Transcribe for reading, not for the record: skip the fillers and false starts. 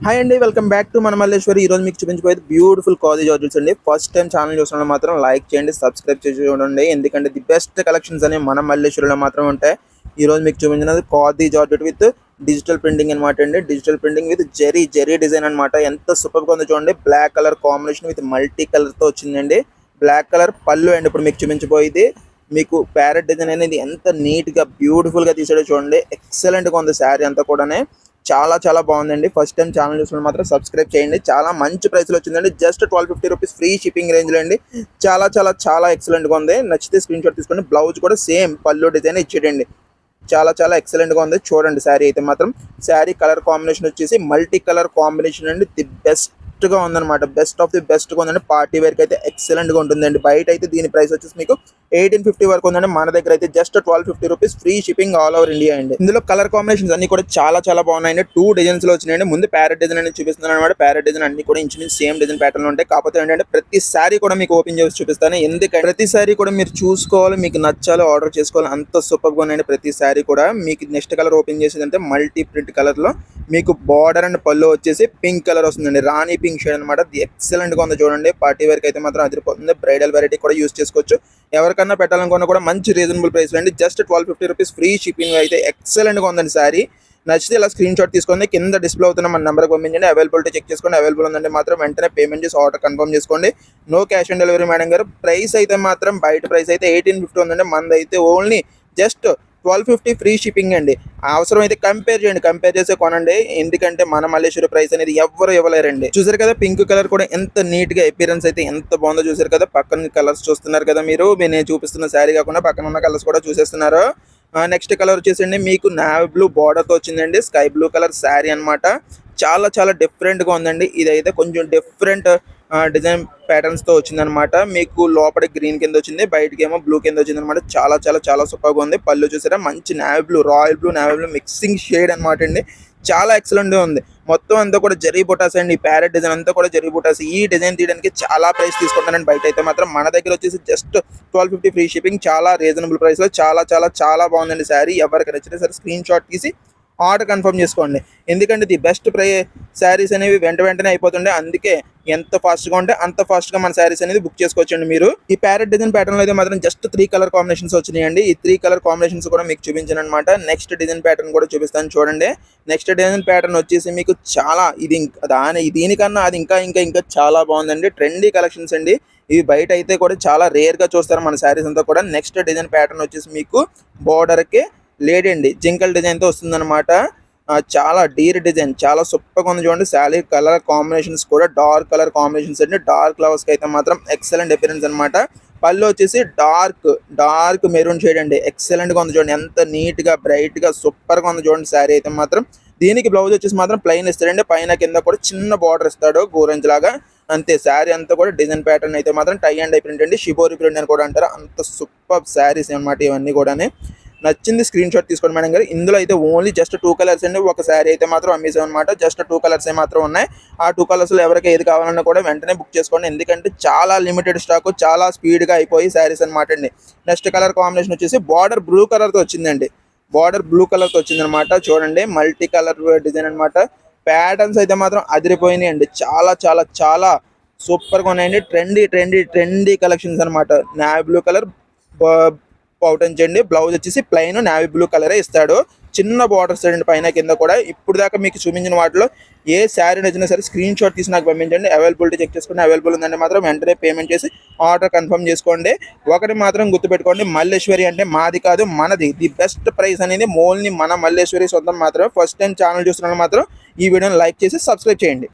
Hi అండి, welcome back to మన మల్లేశ్వరి. ఈ రోజు మీకు చూపించబోయేది బ్యూటిఫుల్ కాలేజ్ జార్జెట్స్ అండి. ఫస్ట్ టైం ఛానల్ చూసిన మాత్రం లైక్ చేయండి, సబ్స్క్రైబ్ చేసి చూడండి. ఎందుకంటే ది బెస్ట్ కలెక్షన్స్ అనేవి మన మల్లేశ్వరిలో మాత్రం ఉంటాయి. ఈ రోజు మీకు చూపించినది khadi georgette with digital printing అనమాట అండి. Digital printing with zari design అనమాట. ఎంత సూపర్ గా ఉందో చూడండి. Black colour combination with multi colour తో వచ్చిందండి. బ్లాక్ కలర్ పళ్ళు అండి. ఇప్పుడు మీకు చూపించబోయేది మీకు ప్యారెట్ డిజైన్ అనేది ఎంత నీట్ గా బ్యూటిఫుల్ గా తీసాడో చూడండి. ఎక్సలెంట్ గా ఉంది శారీ అంతా కూడా. చాలా చాలా బాగుందండి. ఫస్ట్ టైం ఛానల్ చూసిన మాత్రం సబ్స్క్రైబ్ చేయండి. చాలా మంచి ప్రైస్లో వచ్చిందండి. జస్ట్ 1250 రూపీస్ ఫ్రీ షిప్పింగ్ రేంజ్లో అండి. చాలా చాలా చాలా ఎక్సలెంట్గా ఉంది. నచ్చితే స్క్రీన్ షాట్ తీసుకోండి. బ్లౌజ్ కూడా సేమ్ పళ్ళు డిజైన్ ఇచ్చేయండి. చాలా చాలా ఎక్సలెంట్గా ఉంది. చూడండి శారీ అయితే మాత్రం. శారీ కలర్ కాంబినేషన్ వచ్చేసి మల్టీ కలర్ కాంబినేషన్ అండి. ది బెస్ట్గా ఉందన్నమాట. బెస్ట్ ఆఫ్ ది బెస్ట్గా ఉందండి. పార్టీ వేర్కి అయితే ఎక్సలెంట్గా ఉంటుందండి. బయట అయితే దీని ప్రైస్ వచ్చేసి మీకు 1850 వరకు ఉందండి. మన దగ్గర అయితే just 1250 rupees free shipping all over India అండి. ఇందులో కలర్ కాంబినేషన్స్ అన్ని కూడా చాలా చాలా బాగున్నాయండి. 2 డిజైన్స్ లో వచ్చినాయండి. ముందు ప్యారెట్ డిజైన్ అనేది చూపిస్తున్నాను అనమాట. ప్యారెట్ డిజైన్ అన్ని కూడా ఇంచుమించు సేమ్ డిజైన్ ప్యాటర్న్ ఉంటాయి. కాకపోతే ఏంటంటే ప్రతి సారీ కూడా మీకు ఓపెన్ చేసి చూపిస్తాను. ఎందుకంటే ప్రతి సారీ కూడా మీరు చూసుకోవాలి, మీకు నచ్చాలో ఆర్డర్ చేసుకోవాలి. అంత సూపర్ గా ఉన్నాయండి ప్రతి సారీ కూడా. మీకు నెక్స్ట్ కలర్ ఓపెన్ చేసేదంటే మల్టీ ప్రింట్ కలర్ లో మీకు బార్డర్ అండ్ పళ్ళు వచ్చేసి పింక్ కలర్ వస్తుందండి. రాణి పింక్ షేడ్ అనమాట. ఎక్సలెంట్ గా ఉంది చూడండి. పార్టీ వేర్ కి అయితే మాత్రం అదిరిపోతుంది. బ్రైడల్ వెరైటీ కూడా యూస్ చేసుకోవచ్చు. ఎవరికన్నా పెట్టాలనుకున్నా కూడా మంచి రీజనబుల్ ప్రైస్ అండి. జస్ట్ 1250 రూపీస్ ఫ్రీ షిప్పింగ్ అయితే ఎక్సలెంట్గా ఉందండి శారీ. నచ్చితే ఇలా స్క్రీన్ షాట్ తీసుకోండి. కింద డిస్ప్లే అవుతున్న మన నెంబర్కి పంపించండి. అవైలబిలిటీ చెక్ చేసుకోండి. అవైలబుల్ ఉందంటే మాత్రం వెంటనే పేమెంట్ చేసి ఆర్డర్ కన్ఫర్మ్ చేసుకోండి. No cash on delivery madam గారు. ప్రైస్ అయితే మాత్రం బయట ప్రైస్ అయితే 1850 ఉందండి. మనది అయితే ఓన్లీ జస్ట్ 1250 ఫ్రీ షిప్పింగ్ అండి. అవసరం అయితే కంపేర్ చేయండి. కంపేర్ చేసే కొనండి. ఎందుకంటే మన మల్లేశ్వరి ప్రైస్ అనేది ఎవ్వరు ఇవ్వలేరండి. చూసారు కదా పింక్ కలర్ కూడా ఎంత నీట్ గా అపియరెన్స్ అయితే ఎంత బాగుందో చూసారు కదా. పక్కన కలర్స్ చూస్తున్నారు కదా మీరు. నేను చూపిస్తున్న శారీ కాకుండా పక్కన ఉన్న కలర్స్ కూడా చూసేస్తున్నారు. నెక్స్ట్ కలర్ వచ్చేసండి మీకు నావీ బ్లూ బార్డర్ తో వచ్చిందండి. స్కై బ్లూ కలర్ శారీ అనమాట. చాలా చాలా డిఫరెంట్ గా ఉందండి. ఇదైతే కొంచెం డిఫరెంట్ డిజైన్ ప్యాటర్న్స్ తో వచ్చిందనమాట. మీకు లోపల గ్రీన్ కింద వచ్చింది, బయటకి ఏమో బ్లూ కింద వచ్చింది అనమాట. చాలా చాలా చాలా సూపర్ గా ఉంది. పళ్ళు చూసారా మంచి navy blue, royal blue, navy blue mixing shade అనమాట అండి. చాలా ఎక్సలెంట్ గా ఉంది. మొత్తం అంతా కూడా జరీ బుటాస్ అండి. ఈ ప్యారెట్ డిజైన్ అంతా కూడా జరీ బుటాస్. ఈ డిజైన్ తీయడానికి చాలా ప్రైస్ తీసుకుంటానండి. బయట అయితే మాత్రం మన దగ్గర వచ్చేసి జస్ట్ 1250 ఫ్రీ షిప్పింగ్. చాలా రీజనబుల్ ప్రైస్ లో చాలా చాలా చాలా బాగుందండి శారీ. ఎవరికి నచ్చినా సరే స్క్రీన్ షాట్ తీసి ఆర్డర్ కన్ఫర్మ్ చేసుకోండి. ఎందుకంటే ది బెస్ట్ శారీస్ అనేవి వెంటనే అయిపోతుండే. అందుకే ఎంత ఫాస్ట్గా ఉంటే అంత ఫాస్ట్గా మన శారీస్ అనేది బుక్ చేసుకోవచ్చండి మీరు. ఈ ప్యారెట్ డిజైన్ ప్యాటర్న్ అయితే మాత్రం జస్ట్ 3 కలర్ కాంబినేషన్స్ వచ్చినాయండి. ఈ 3 కలర్ కాంబినేషన్స్ కూడా మీకు చూపించాను అనమాట. నెక్స్ట్ డిజైన్ ప్యాటర్న్ కూడా చూపిస్తాను చూడండి. నెక్స్ట్ డిజైన్ ప్యాటర్న్ వచ్చేసి మీకు చాలా దీనికన్నా అది ఇంకా ఇంకా ఇంకా చాలా బాగుందండి. ట్రెండీ కలెక్షన్స్ అండి. ఇవి బయట అయితే కూడా చాలా రేర్ గా చూస్తారు మన శారీస్ అంతా కూడా. నెక్స్ట్ డిజైన్ ప్యాటర్న్ వచ్చేసి మీకు బోర్డర్ కి లేడీ అండి జింకల్ డిజైన్ తో వస్తుందన్నమాట. చాలా డీర్ డిజైన్, చాలా సూపర్గా ఉంది చూడండి. శారీ కలర్ కాంబినేషన్స్ కూడా డార్క్ కలర్ కాంబినేషన్స్ అండి. డార్క్ ఫ్లవర్స్ కి అయితే మాత్రం ఎక్సలెంట్ అపియరెన్స్ అనమాట. పళ్ళు వచ్చేసి డార్క్ మెరూన్ షేడ్ అండి. ఎక్సలెంట్ గా ఉంది చూడండి. ఎంత నీట్ గా బ్రైట్ గా సూపర్ గా ఉంది చూడండి శారీ అయితే మాత్రం. దీనికి బ్లౌజ్ వచ్చేసి మాత్రం ప్లెయిన్ ఇస్తాడండి. పైన కింద కూడా చిన్న బార్డర్ ఇస్తాడు గోరెంజ్ లాగా. అంతే. శారీ అంతా కూడా డిజైన్ ప్యాటర్న్ అయితే మాత్రం టై అండ్ డై ప్రింట్ అండి. షిబోరి ప్రింట్ అని కూడా అంటారు. అంత సూపర్ శారీస్ అనమాట ఇవన్నీ కూడా. నచ్చింది స్క్రీన్ షాట్ తీసుకోండి మేడం గారు. ఇందులో అయితే ఓన్లీ జస్ట్ 2 కలర్స్ అండి. ఒక శారీ అయితే మాత్రం అమ్మేసాం అనమాట. జస్ట్ 2 కలర్స్ మాత్రం ఉన్నాయి. ఆ 2 కలర్స్ లో ఎవరికి ఏది కావాలన్నా కూడా వెంటనే బుక్ చేసుకోండి. ఎందుకంటే చాలా లిమిటెడ్ స్టాక్, చాలా స్పీడ్ గా అయిపోయి శారీస్ అనమాట అండి. నెక్స్ట్ కలర్ కాంబినేషన్ వచ్చేసి బార్డర్ బ్లూ కలర్ తో వచ్చిందండి. బార్డర్ బ్లూ కలర్ తో వచ్చింది అనమాట. చూడండి మల్టీ కలర్ డిజైన్ అనమాట. ప్యాటర్న్స్ అయితే మాత్రం అదిరిపోయినాయి అండి. చాలా చాలా చాలా సూపర్ గా ఉన్నాయండి. ట్రెండీ కలెక్షన్స్ అనమాట. నావీ బ్లూ కలర్ పౌటన్ చేయండి. బ్లౌజ్ వచ్చేసి ప్లెయిన్ నావీ బ్లూ కలరే ఇస్తాడు. చిన్న బార్డర్స్ అండి పైన కింద కూడా. ఇప్పుడు దాకా మీకు చూపించిన వాటిలో ఏ శారీ నచ్చినా సరే స్క్రీన్ షాట్ తీసి నాకు పంపించండి. అవైలబిలిటీ చెక్ చేసుకుని అవైలబుల్ ఉందంటే మాత్రం వెంటనే పేమెంట్ చేసి ఆర్డర్ కన్ఫర్మ్ చేసుకోండి. ఒకటి మాత్రం గుర్తుపెట్టుకోండి, మల్లేశ్వరి అంటే మాది కాదు మనది. ది బెస్ట్ ప్రైస్ అనేది ఓన్లీ మన మల్లేశ్వరి సొంతం మాత్రమే. ఫస్ట్ టైం ఛానల్ చూస్తున్న మాత్రం ఈ వీడియోని లైక్ చేసి సబ్స్క్రైబ్ చేయండి.